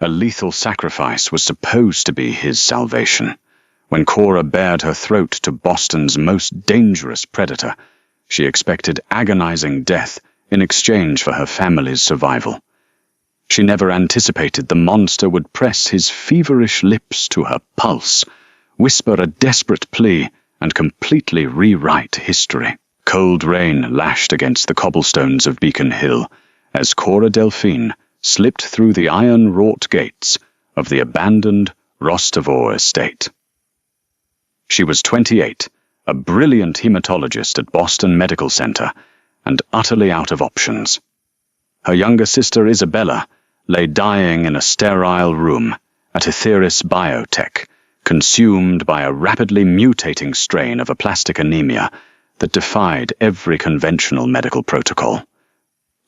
A lethal sacrifice was supposed to be his salvation. When Cora bared her throat to Boston's most dangerous predator, she expected agonizing death in exchange for her family's survival. She never anticipated the monster would press his feverish lips to her pulse, whisper a desperate plea, and completely rewrite history. Cold rain lashed against the cobblestones of Beacon Hill as Cora Delphine slipped through the iron-wrought gates of the abandoned Rostavor estate. She was 28, a brilliant hematologist at Boston Medical Center, and utterly out of options. Her younger sister Isabella lay dying in a sterile room at Etheris Biotech, consumed by a rapidly mutating strain of aplastic anemia that defied every conventional medical protocol.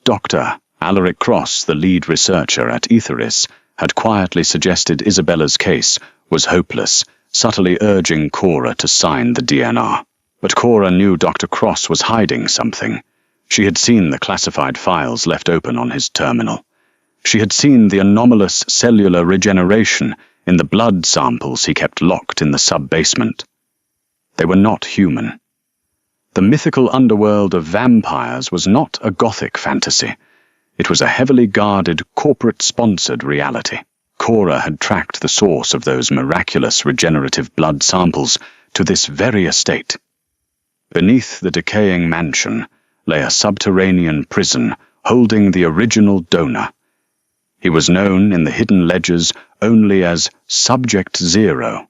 Dr. Alaric Cross, the lead researcher at Etheris, had quietly suggested Isabella's case was hopeless, subtly urging Cora to sign the DNR. But Cora knew Dr. Cross was hiding something. She had seen the classified files left open on his terminal. She had seen the anomalous cellular regeneration in the blood samples he kept locked in the sub-basement. They were not human. The mythical underworld of vampires was not a gothic fantasy. It was a heavily guarded, corporate-sponsored reality. Cora had tracked the source of those miraculous regenerative blood samples to this very estate. Beneath the decaying mansion lay a subterranean prison holding the original donor. He was known in the hidden ledgers only as Subject Zero,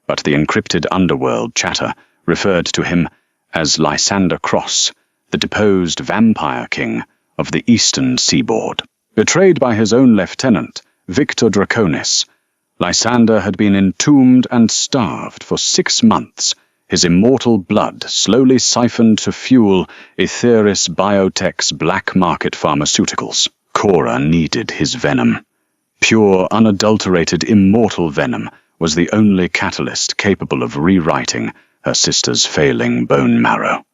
but the encrypted underworld chatter referred to him as Lysander Cross, the deposed vampire king of the eastern seaboard. Betrayed by his own lieutenant, Victor Draconis, Lysander had been entombed and starved for 6 months, his immortal blood slowly siphoned to fuel Etheris Biotech's black market pharmaceuticals. Cora needed his venom. Pure, unadulterated, immortal venom was the only catalyst capable of rewriting her sister's failing bone marrow.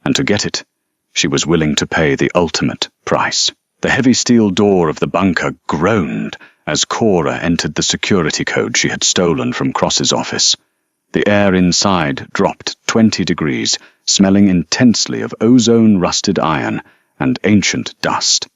And to get it, she was willing to pay the ultimate price. The heavy steel door of the bunker groaned as Cora entered the security code she had stolen from Cross's office. The air inside dropped 20 degrees, smelling intensely of ozone-rusted iron and ancient dust.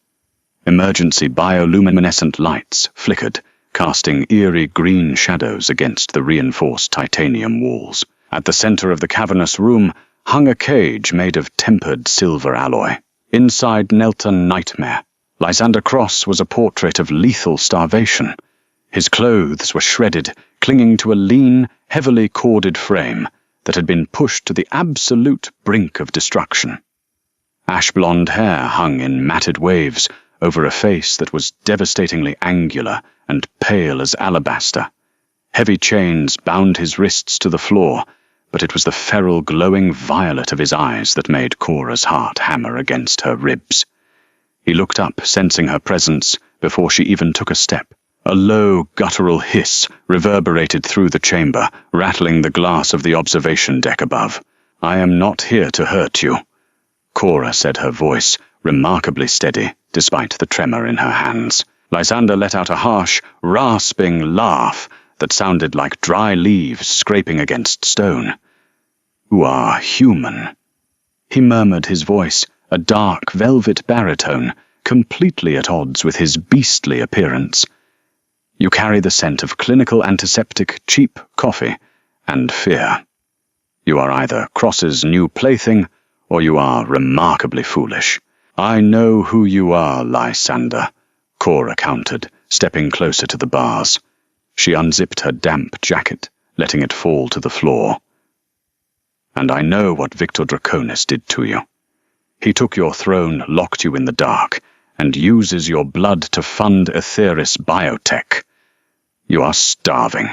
Emergency bioluminescent lights flickered, casting eerie green shadows against the reinforced titanium walls. At the center of the cavernous room hung a cage made of tempered silver alloy. Inside knelt a nightmare. Lysander Cross was a portrait of lethal starvation. His clothes were shredded, clinging to a lean, heavily corded frame that had been pushed to the absolute brink of destruction. Ash-blonde hair hung in matted waves over a face that was devastatingly angular and pale as alabaster. Heavy chains bound his wrists to the floor, but it was the feral glowing violet of his eyes that made Cora's heart hammer against her ribs. He looked up, sensing her presence, before she even took a step. A low, guttural hiss reverberated through the chamber, rattling the glass of the observation deck above. "I am not here to hurt you," Cora said, her voice remarkably steady, despite the tremor in her hands. Lysander let out a harsh, rasping laugh that sounded like dry leaves scraping against stone. "You are human," he murmured, his voice a dark velvet baritone, completely at odds with his beastly appearance. "You carry the scent of clinical antiseptic cheap coffee and fear. You are either Cross's new plaything, or you are remarkably foolish." "I know who you are, Lysander," Cora countered, stepping closer to the bars. She unzipped her damp jacket, letting it fall to the floor. "And I know what Victor Draconis did to you. He took your throne, locked you in the dark, and uses your blood to fund Etheris Biotech. You are starving.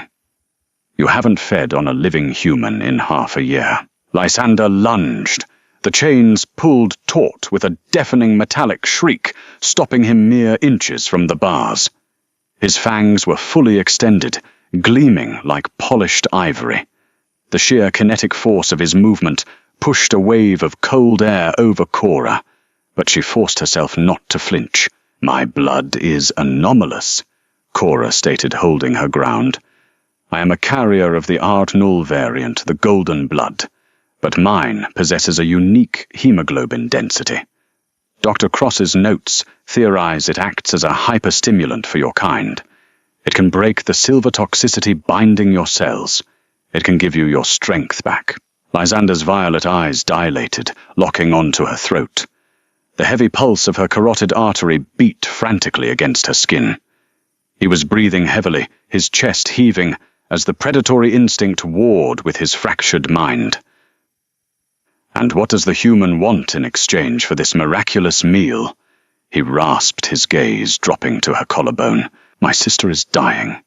You haven't fed on a living human in half a year." Lysander lunged. The chains pulled taut with a deafening metallic shriek, stopping him mere inches from the bars. His fangs were fully extended, gleaming like polished ivory. The sheer kinetic force of his movement pushed a wave of cold air over Cora, but she forced herself not to flinch. "My blood is anomalous," Cora stated, holding her ground. I am a carrier of the Art Null variant, the golden blood, but mine possesses a unique hemoglobin density. Dr. Cross's notes theorize it acts as a hyperstimulant for your kind. It can break the silver toxicity binding your cells. It can give you your strength back. Lysander's violet eyes dilated, locking onto her throat. The heavy pulse of her carotid artery beat frantically against her skin. He was breathing heavily, his chest heaving, as the predatory instinct warred with his fractured mind. And what does the human want in exchange for this miraculous meal? He rasped, his gaze dropping to her collarbone. My sister is dying,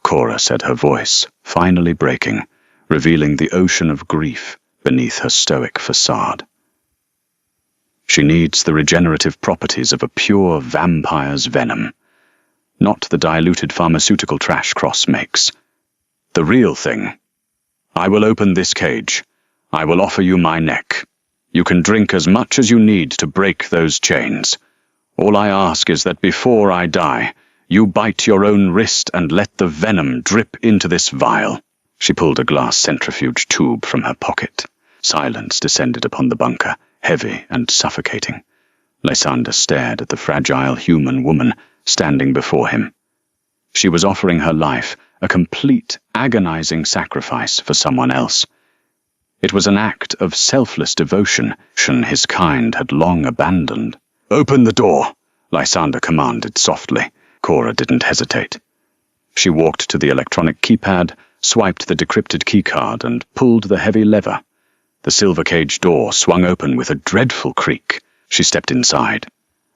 Cora said, her voice finally breaking, revealing the ocean of grief beneath her stoic facade. She needs the regenerative properties of a pure vampire's venom, not the diluted pharmaceutical trash Cross makes. The real thing. I will open this cage. I will offer you my neck. You can drink as much as you need to break those chains. All I ask is that before I die, you bite your own wrist and let the venom drip into this vial. She pulled a glass centrifuge tube from her pocket. Silence descended upon the bunker, heavy and suffocating. Lysander stared at the fragile human woman standing before him. She was offering her life, a complete, agonizing sacrifice for someone else. It was an act of selfless devotion his kind had long abandoned. Open the door, Lysander commanded softly. Cora didn't hesitate. She walked to the electronic keypad, swiped the decrypted keycard, and pulled the heavy lever. The silver cage door swung open with a dreadful creak. She stepped inside.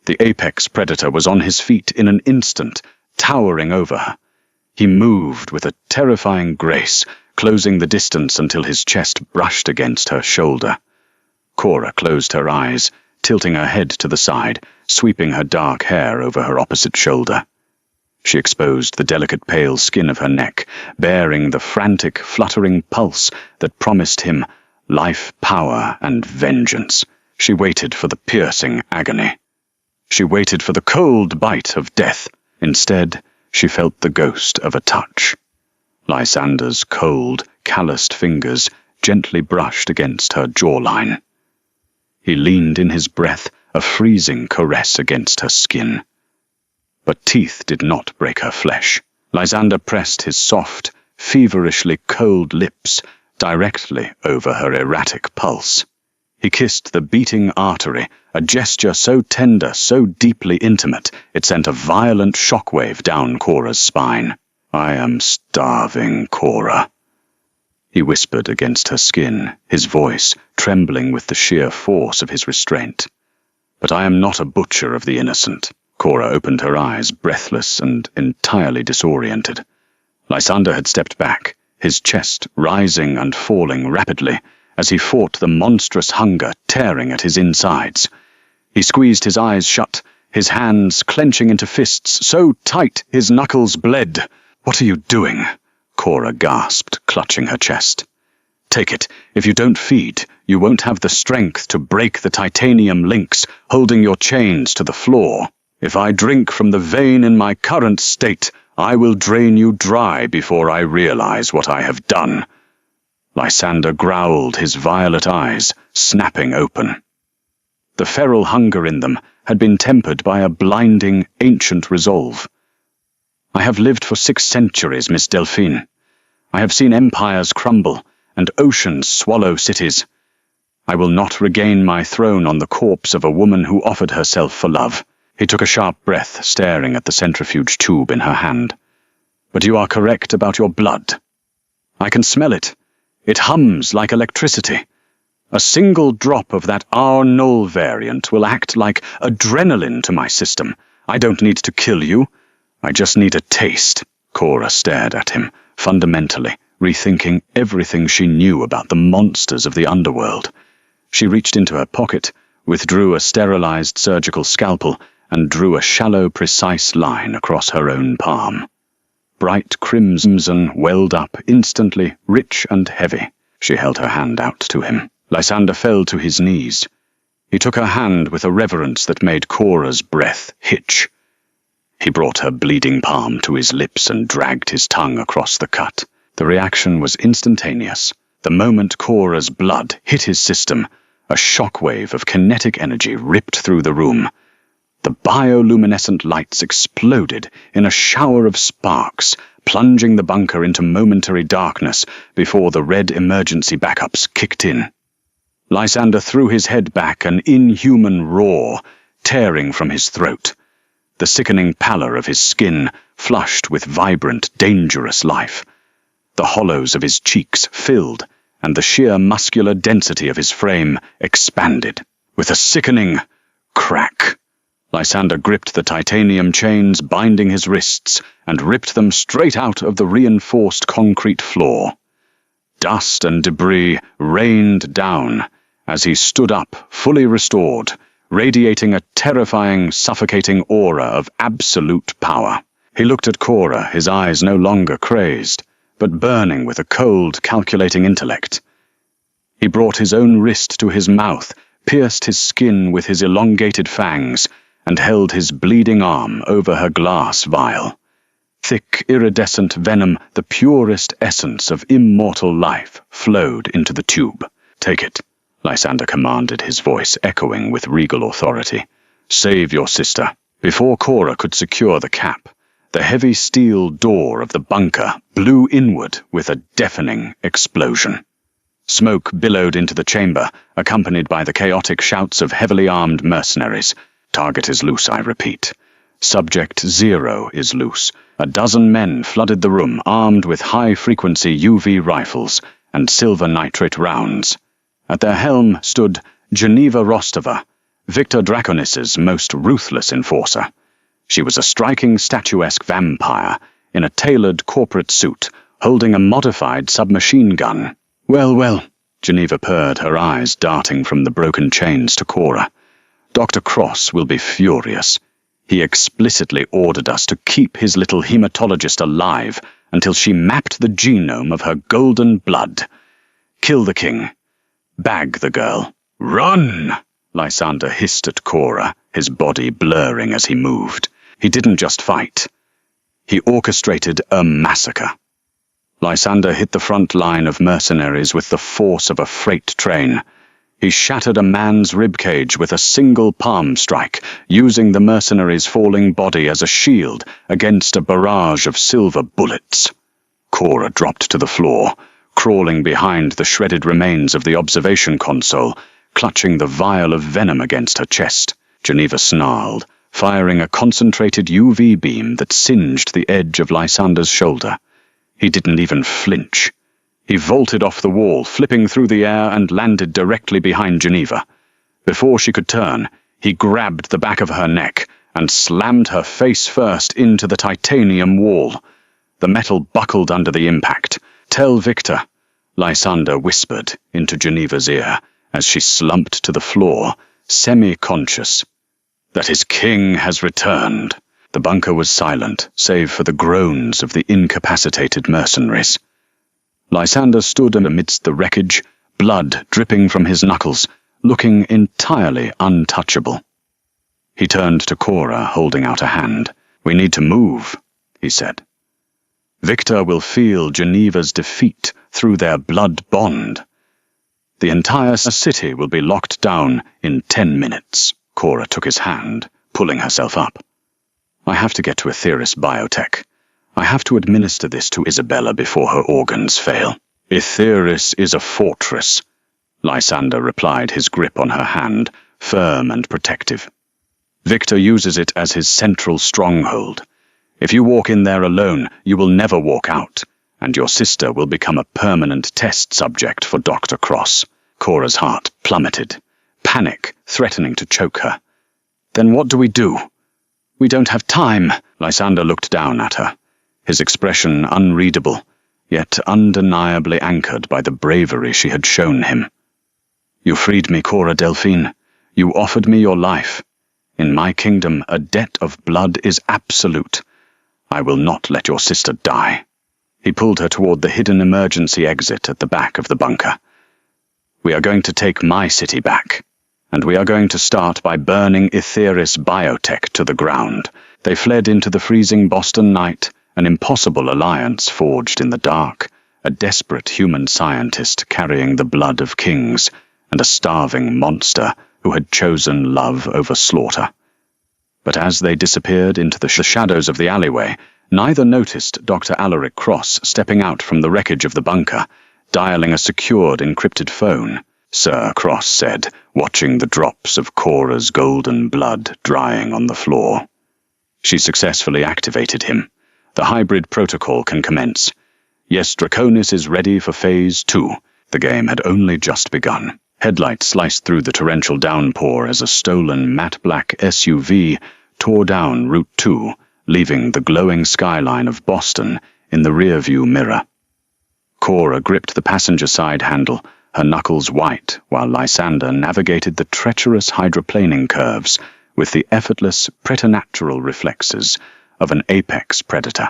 The apex predator was on his feet in an instant, towering over her. He moved with a terrifying grace, closing the distance until his chest brushed against her shoulder. Cora closed her eyes, tilting her head to the side, sweeping her dark hair over her opposite shoulder. She exposed the delicate pale skin of her neck, bearing the frantic, fluttering pulse that promised him life, power, and vengeance. She waited for the piercing agony. She waited for the cold bite of death. Instead, she felt the ghost of a touch. Lysander's cold, calloused fingers gently brushed against her jawline. He leaned in his breath, a freezing caress against her skin. But teeth did not break her flesh. Lysander pressed his soft, feverishly cold lips directly over her erratic pulse. He kissed the beating artery, a gesture so tender, so deeply intimate, it sent a violent shockwave down Cora's spine. I am starving, Cora, he whispered against her skin, his voice trembling with the sheer force of his restraint. But I am not a butcher of the innocent. Cora opened her eyes, breathless and entirely disoriented. Lysander had stepped back, his chest rising and falling rapidly, as he fought the monstrous hunger tearing at his insides. He squeezed his eyes shut, his hands clenching into fists so tight his knuckles bled. What are you doing? Cora gasped, clutching her chest. Take it. If you don't feed, you won't have the strength to break the titanium links holding your chains to the floor. If I drink from the vein in my current state, I will drain you dry before I realize what I have done. Lysander growled, his violet eyes snapping open. The feral hunger in them had been tempered by a blinding, ancient resolve. I have lived for 6 centuries, Miss Delphine. I have seen empires crumble and oceans swallow cities. I will not regain my throne on the corpse of a woman who offered herself for love. He took a sharp breath, staring at the centrifuge tube in her hand. But you are correct about your blood. I can smell it. It hums like electricity. A single drop of that R0 variant will act like adrenaline to my system. I don't need to kill you. I just need a taste. Cora stared at him, fundamentally, rethinking everything she knew about the monsters of the underworld. She reached into her pocket, withdrew a sterilized surgical scalpel, and drew a shallow, precise line across her own palm. Bright crimson welled up instantly, rich and heavy. She held her hand out to him. Lysander fell to his knees. He took her hand with a reverence that made Cora's breath hitch. He brought her bleeding palm to his lips and dragged his tongue across the cut. The reaction was instantaneous. The moment Cora's blood hit his system, a shockwave of kinetic energy ripped through the room. The bioluminescent lights exploded in a shower of sparks, plunging the bunker into momentary darkness before the red emergency backups kicked in. Lysander threw his head back, an inhuman roar tearing from his throat. The sickening pallor of his skin flushed with vibrant, dangerous life. The hollows of his cheeks filled, and the sheer muscular density of his frame expanded. With a sickening crack, Lysander gripped the titanium chains binding his wrists and ripped them straight out of the reinforced concrete floor. Dust and debris rained down as he stood up, fully restored, radiating a terrifying, suffocating aura of absolute power. He looked at Cora, his eyes no longer crazed, but burning with a cold, calculating intellect. He brought his own wrist to his mouth, pierced his skin with his elongated fangs, and held his bleeding arm over her glass vial. Thick, iridescent venom, the purest essence of immortal life, flowed into the tube. "Take it," Lysander commanded, his voice echoing with regal authority. "Save your sister." Before Cora could secure the cap, the heavy steel door of the bunker blew inward with a deafening explosion. Smoke billowed into the chamber, accompanied by the chaotic shouts of heavily armed mercenaries. "Target is loose, I repeat. Subject 0 is loose." A dozen men flooded the room, armed with high-frequency UV rifles and silver nitrate rounds. At their helm stood Geneva Rostova, Victor Draconis's most ruthless enforcer. She was a striking statuesque vampire in a tailored corporate suit, holding a modified submachine gun. "Well, well," Geneva purred, her eyes darting from the broken chains to Cora. "Dr. Cross will be furious. He explicitly ordered us to keep his little hematologist alive until she mapped the genome of her golden blood. Kill the king. Bag the girl." "Run!" Lysander hissed at Cora, his body blurring as he moved. He didn't just fight. He orchestrated a massacre. Lysander hit the front line of mercenaries with the force of a freight train. He shattered a man's ribcage with a single palm strike, using the mercenary's falling body as a shield against a barrage of silver bullets. Cora dropped to the floor, crawling behind the shredded remains of the observation console, clutching the vial of venom against her chest. Geneva snarled, firing a concentrated UV beam that singed the edge of Lysander's shoulder. He didn't even flinch. He vaulted off the wall, flipping through the air, and landed directly behind Geneva. Before she could turn, he grabbed the back of her neck and slammed her face first into the titanium wall. The metal buckled under the impact. "Tell Victor," Lysander whispered into Geneva's ear as she slumped to the floor, semi-conscious, "that his king has returned." The bunker was silent, save for the groans of the incapacitated mercenaries. Lysander stood amidst the wreckage, blood dripping from his knuckles, looking entirely untouchable. He turned to Cora, holding out a hand. "We need to move," he said. "Victor will feel Geneva's defeat through their blood bond. The entire city will be locked down in 10 minutes. Cora took his hand, pulling herself up. "I have to get to Aetheris Biotech. I have to administer this to Isabella before her organs fail." "Aetheris is a fortress," Lysander replied, his grip on her hand firm and protective. "Victor uses it as his central stronghold. If you walk in there alone, you will never walk out, and your sister will become a permanent test subject for Dr. Cross." Cora's heart plummeted, panic threatening to choke her. "Then what do we do?" "We don't have time." Lysander looked down at her, his expression unreadable, yet undeniably anchored by the bravery she had shown him. "You freed me, Cora Delphine. You offered me your life. In my kingdom, a debt of blood is absolute. I will not let your sister die." He pulled her toward the hidden emergency exit at the back of the bunker. "We are going to take my city back, and we are going to start by burning Aetheris Biotech to the ground. They fled into the freezing Boston night, an impossible alliance forged in the dark, a desperate human scientist carrying the blood of kings, and a starving monster who had chosen love over slaughter. But as they disappeared into the shadows of the alleyway, neither noticed Dr. Alaric Cross stepping out from the wreckage of the bunker, dialing a secured encrypted phone. "Sir," Cross said, watching the drops of Cora's golden blood drying on the floor. She successfully activated him. "The hybrid protocol can commence. Yes, Draconis is ready for Phase 2. The game had only just begun. Headlights sliced through the torrential downpour as a stolen matte-black SUV tore down Route 2, leaving the glowing skyline of Boston in the rearview mirror. Cora gripped the passenger side handle, her knuckles white, while Lysander navigated the treacherous hydroplaning curves with the effortless preternatural reflexes of an apex predator.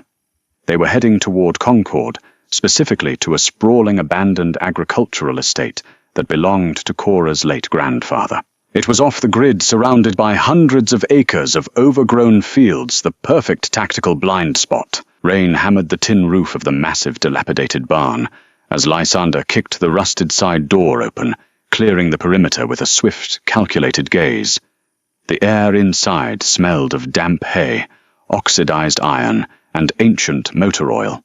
They were heading toward Concord, specifically to a sprawling abandoned agricultural estate that belonged to Cora's late grandfather. It was off the grid, surrounded by hundreds of acres of overgrown fields, the perfect tactical blind spot. Rain hammered the tin roof of the massive, dilapidated barn as Lysander kicked the rusted side door open, clearing the perimeter with a swift, calculated gaze. The air inside smelled of damp hay, oxidized iron, and ancient motor oil.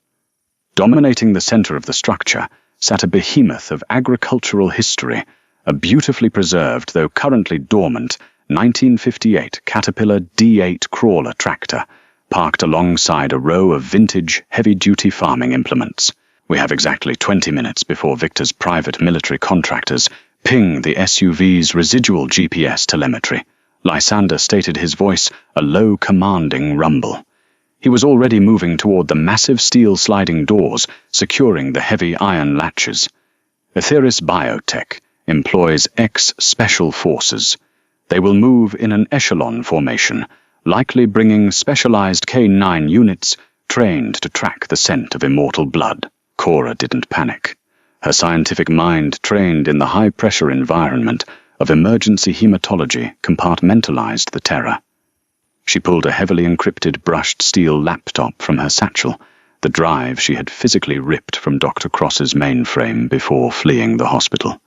Dominating the center of the structure sat a behemoth of agricultural history, a beautifully preserved, though currently dormant, 1958 Caterpillar D8 crawler tractor, parked alongside a row of vintage, heavy-duty farming implements. "We have exactly 20 minutes before Victor's private military contractors ping the SUV's residual GPS telemetry." Lysander stated, his voice a low, commanding rumble. He was already moving toward the massive steel sliding doors, securing the heavy iron latches. Etheris Biotech employs ex-special forces. They will move in an echelon formation, likely bringing specialized K9 units trained to track the scent of immortal blood. Cora didn't panic. Her scientific mind, trained in the high-pressure environment of emergency hematology, compartmentalized the terror. She pulled a heavily encrypted brushed steel laptop from her satchel, the drive she had physically ripped from Dr. Cross's mainframe before fleeing the hospital.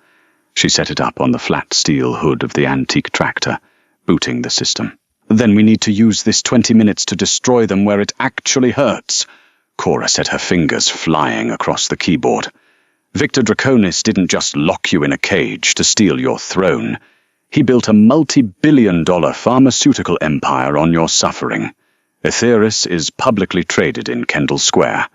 She set it up on the flat steel hood of the antique tractor, booting the system. "Then we need to use this 20 minutes to destroy them where it actually hurts." Cora set her fingers flying across the keyboard. "Victor Draconis didn't just lock you in a cage to steal your throne. He built a multi-billion-dollar pharmaceutical empire on your suffering. Etheris is publicly traded in Kendall Square.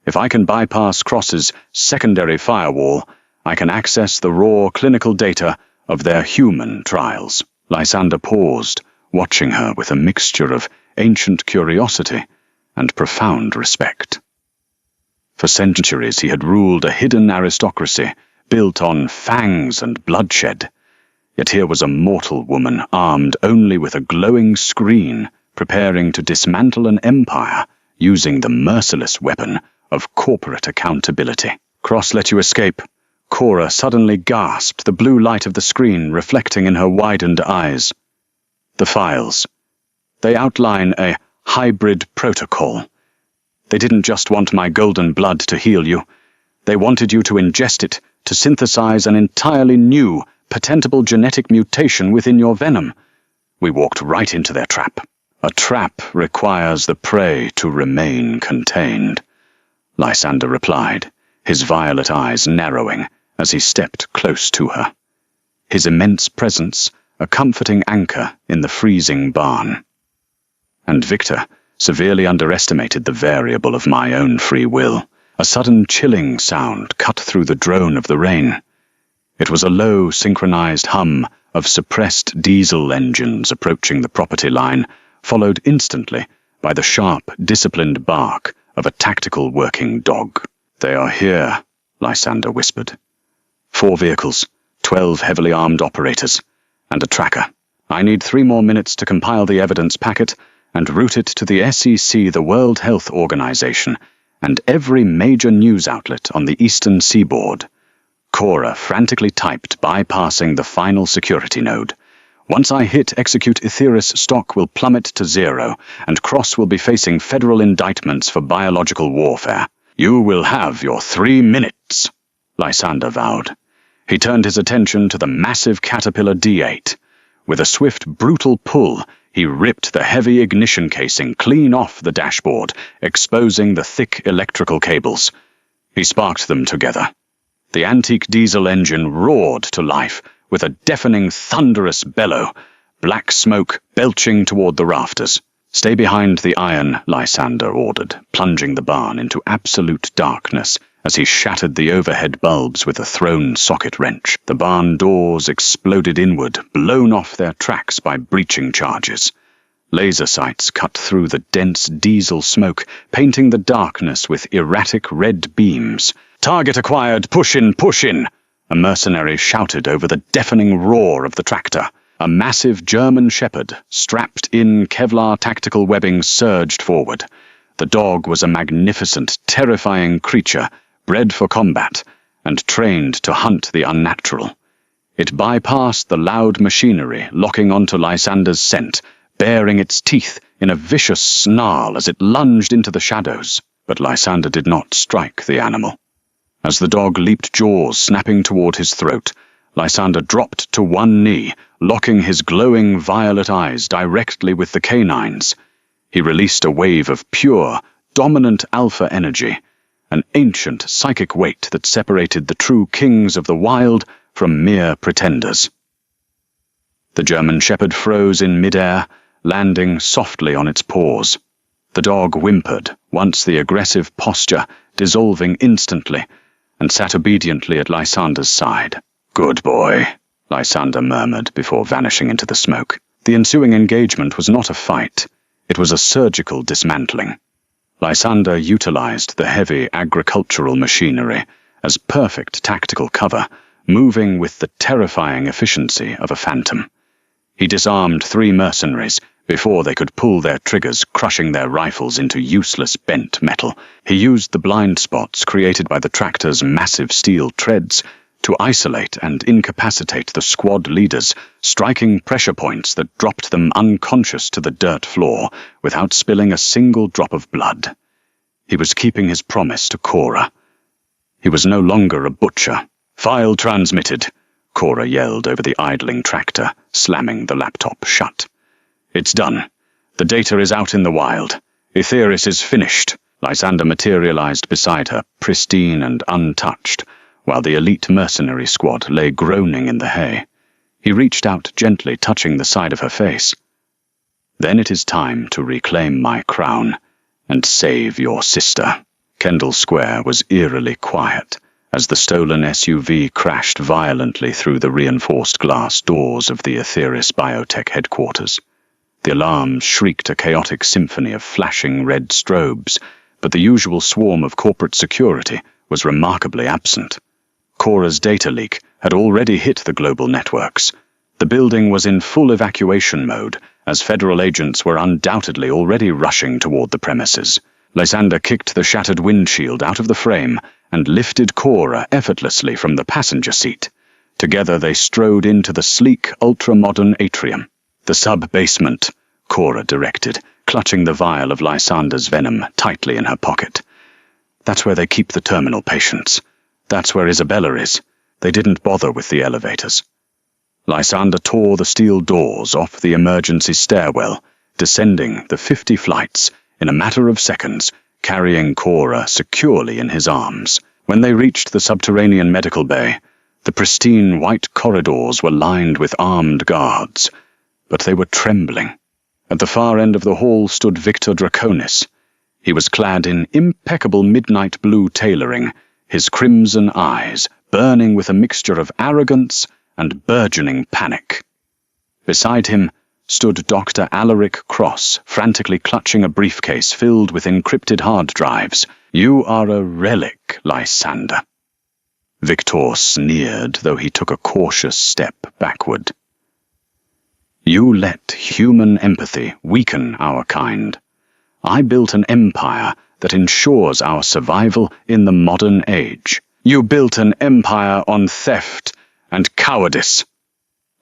If I can bypass Cross's secondary firewall, I can access the raw clinical data of their human trials." Lysander paused, watching her with a mixture of ancient curiosity and profound respect. For centuries he had ruled a hidden aristocracy built on fangs and bloodshed. Yet here was a mortal woman armed only with a glowing screen, preparing to dismantle an empire using the merciless weapon of corporate accountability. "Cross let you escape." Cora suddenly gasped, the blue light of the screen reflecting in her widened eyes. "The files. They outline a hybrid protocol. They didn't just want my golden blood to heal you. They wanted you to ingest it to synthesize an entirely new, patentable genetic mutation within your venom. We walked right into their trap." "A trap requires the prey to remain contained," Lysander replied, his violet eyes narrowing as he stepped close to her. His immense presence a comforting anchor in the freezing barn. And Victor severely underestimated the variable of my own free will. A sudden chilling sound cut through the drone of the rain. It was a low, synchronized hum of suppressed diesel engines approaching the property line, followed instantly by the sharp, disciplined bark of a tactical working dog. "They are here," Lysander whispered. 4 vehicles, 12 heavily armed operators, and a tracker. I need 3 more minutes to compile the evidence packet and route it to the SEC, the World Health Organization, and every major news outlet on the eastern seaboard. Cora frantically typed, bypassing the final security node. Once I hit execute Etheris, stock will plummet to 0, and Cross will be facing federal indictments for biological warfare. You will have your 3 minutes, Lysander vowed. He turned his attention to the massive Caterpillar D8. With a swift, brutal pull, he ripped the heavy ignition casing clean off the dashboard, exposing the thick electrical cables. He sparked them together. The antique diesel engine roared to life, with a deafening, thunderous bellow, black smoke belching toward the rafters. "Stay behind the iron," Lysander ordered, plunging the barn into absolute darkness as he shattered the overhead bulbs with a thrown socket wrench. The barn doors exploded inward, blown off their tracks by breaching charges. Laser sights cut through the dense diesel smoke, painting the darkness with erratic red beams. "Target acquired! Push in! Push in!" A mercenary shouted over the deafening roar of the tractor. A massive German shepherd, strapped in Kevlar tactical webbing, surged forward. The dog was a magnificent, terrifying creature, bred for combat, and trained to hunt the unnatural. It bypassed the loud machinery, locking onto Lysander's scent, baring its teeth in a vicious snarl as it lunged into the shadows. But Lysander did not strike the animal. As the dog leaped jaws snapping toward his throat, Lysander dropped to one knee, locking his glowing violet eyes directly with the canines. He released a wave of pure, dominant alpha energy, an ancient psychic weight that separated the true kings of the wild from mere pretenders. The German shepherd froze in midair, landing softly on its paws. The dog whimpered, once the aggressive posture dissolving instantly, and sat obediently at Lysander's side. "Good boy," Lysander murmured before vanishing into the smoke. The ensuing engagement was not a fight. It was a surgical dismantling. Lysander utilized the heavy agricultural machinery as perfect tactical cover, moving with the terrifying efficiency of a phantom. He disarmed 3 mercenaries before they could pull their triggers, crushing their rifles into useless bent metal. He used the blind spots created by the tractor's massive steel treads to isolate and incapacitate the squad leaders, striking pressure points that dropped them unconscious to the dirt floor without spilling a single drop of blood. He was keeping his promise to Cora. He was no longer a butcher. "File transmitted," Cora yelled over the idling tractor, slamming the laptop shut. "It's done. The data is out in the wild. Etheris is finished." Lysander materialized beside her, pristine and untouched, while the elite mercenary squad lay groaning in the hay. He reached out gently, touching the side of her face. "Then it is time to reclaim my crown and save your sister." Kendall Square was eerily quiet as the stolen SUV crashed violently through the reinforced glass doors of the Etheris Biotech headquarters. The alarms shrieked a chaotic symphony of flashing red strobes, but the usual swarm of corporate security was remarkably absent. Cora's data leak had already hit the global networks. The building was in full evacuation mode, as federal agents were undoubtedly already rushing toward the premises. Lysander kicked the shattered windshield out of the frame and lifted Cora effortlessly from the passenger seat. Together they strode into the sleek, ultra-modern atrium. "The sub-basement," Cora directed, clutching the vial of Lysander's venom tightly in her pocket. "That's where they keep the terminal patients. That's where Isabella is. They didn't bother with the elevators." Lysander tore the steel doors off the emergency stairwell, descending the 50 flights in a matter of seconds, carrying Cora securely in his arms. When they reached the subterranean medical bay, the pristine white corridors were lined with armed guards, but they were trembling. At the far end of the hall stood Victor Draconis. He was clad in impeccable midnight blue tailoring, his crimson eyes burning with a mixture of arrogance and burgeoning panic. Beside him stood Dr. Alaric Cross, frantically clutching a briefcase filled with encrypted hard drives. "You are a relic, Lysander." Victor sneered, though he took a cautious step backward. "You let human empathy weaken our kind. I built an empire that ensures our survival in the modern age. You built an empire on theft and cowardice."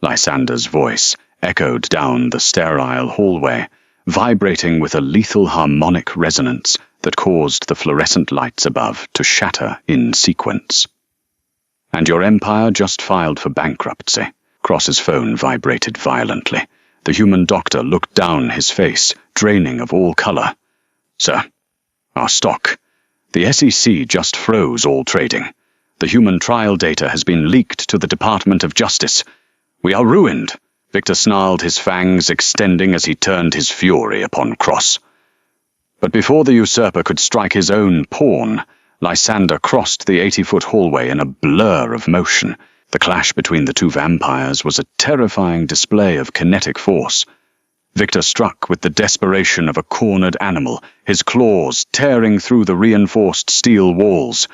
Lysander's voice echoed down the sterile hallway, vibrating with a lethal harmonic resonance that caused the fluorescent lights above to shatter in sequence. "And your empire just filed for bankruptcy." Cross's phone vibrated violently. The human doctor looked down his face, draining of all color. "Sir, our stock. The SEC just froze all trading. The human trial data has been leaked to the Department of Justice. We are ruined." Victor snarled, his fangs extending as he turned his fury upon Cross. But before the usurper could strike his own pawn, Lysander crossed the 80-foot hallway in a blur of motion. The clash between the two vampires was a terrifying display of kinetic force. Victor struck with the desperation of a cornered animal, his claws tearing through the reinforced steel walls.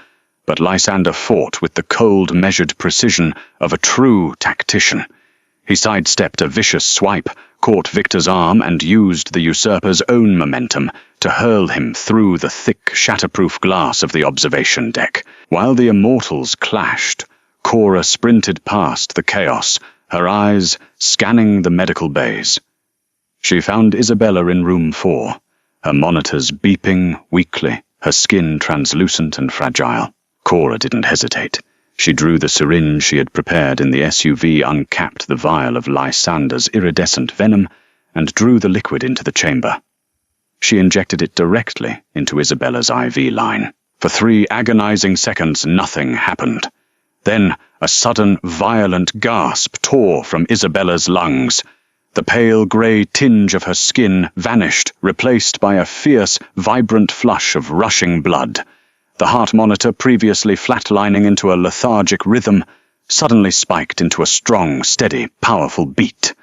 But Lysander fought with the cold, measured precision of a true tactician. He sidestepped a vicious swipe, caught Victor's arm, and used the usurper's own momentum to hurl him through the thick, shatterproof glass of the observation deck. While the immortals clashed, Cora sprinted past the chaos, her eyes scanning the medical bays. She found Isabella in room 4, her monitors beeping weakly, her skin translucent and fragile. Cora didn't hesitate. She drew the syringe she had prepared in the SUV, uncapped the vial of Lysander's iridescent venom, and drew the liquid into the chamber. She injected it directly into Isabella's IV line. For 3 agonizing seconds, nothing happened. Then a sudden, violent gasp tore from Isabella's lungs. The pale grey tinge of her skin vanished, replaced by a fierce, vibrant flush of rushing blood. The heart monitor, previously flatlining into a lethargic rhythm, suddenly spiked into a strong, steady, powerful beat.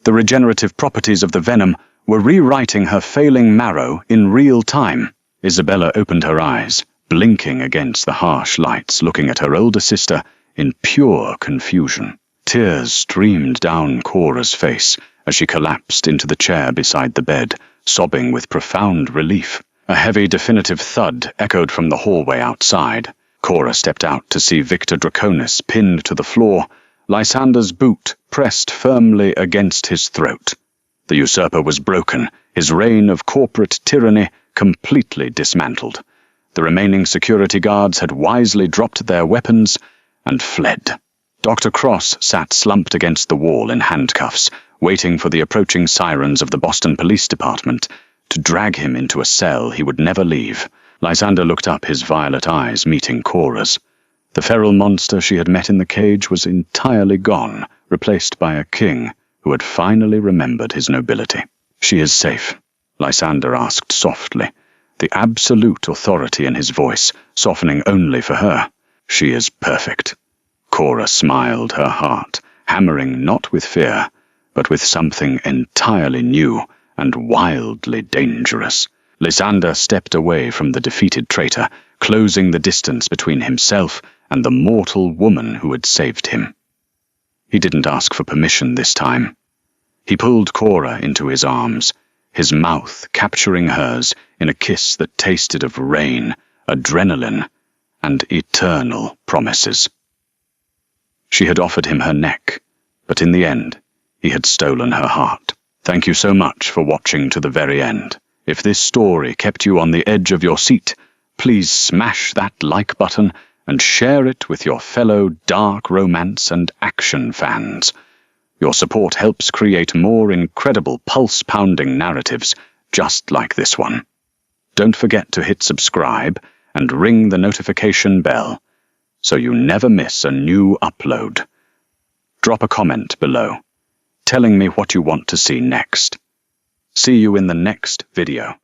The regenerative properties of the venom were rewriting her failing marrow in real time. Isabella opened her eyes, blinking against the harsh lights, looking at her older sister in pure confusion. Tears streamed down Cora's face as she collapsed into the chair beside the bed, sobbing with profound relief. A heavy, definitive thud echoed from the hallway outside. Cora stepped out to see Victor Draconis pinned to the floor, Lysander's boot pressed firmly against his throat. The usurper was broken, his reign of corporate tyranny completely dismantled. The remaining security guards had wisely dropped their weapons and fled. Dr. Cross sat slumped against the wall in handcuffs, waiting for the approaching sirens of the Boston Police Department to drag him into a cell he would never leave. Lysander looked up, his violet eyes meeting Cora's. The feral monster she had met in the cage was entirely gone, replaced by a king who had finally remembered his nobility. "She is safe?" Lysander asked softly, the absolute authority in his voice softening only for her. "She is perfect." Cora smiled, her heart hammering not with fear, but with something entirely new and wildly dangerous. Lysander stepped away from the defeated traitor, closing the distance between himself and the mortal woman who had saved him. He didn't ask for permission this time. He pulled Cora into his arms, his mouth capturing hers in a kiss that tasted of rain, adrenaline, and eternal promises. She had offered him her neck, but in the end, he had stolen her heart. Thank you so much for watching to the very end. If this story kept you on the edge of your seat, please smash that like button and share it with your fellow dark romance and action fans. Your support helps create more incredible pulse-pounding narratives just like this one. Don't forget to hit subscribe and ring the notification bell so you never miss a new upload. Drop a comment below, telling me what you want to see next. See you in the next video.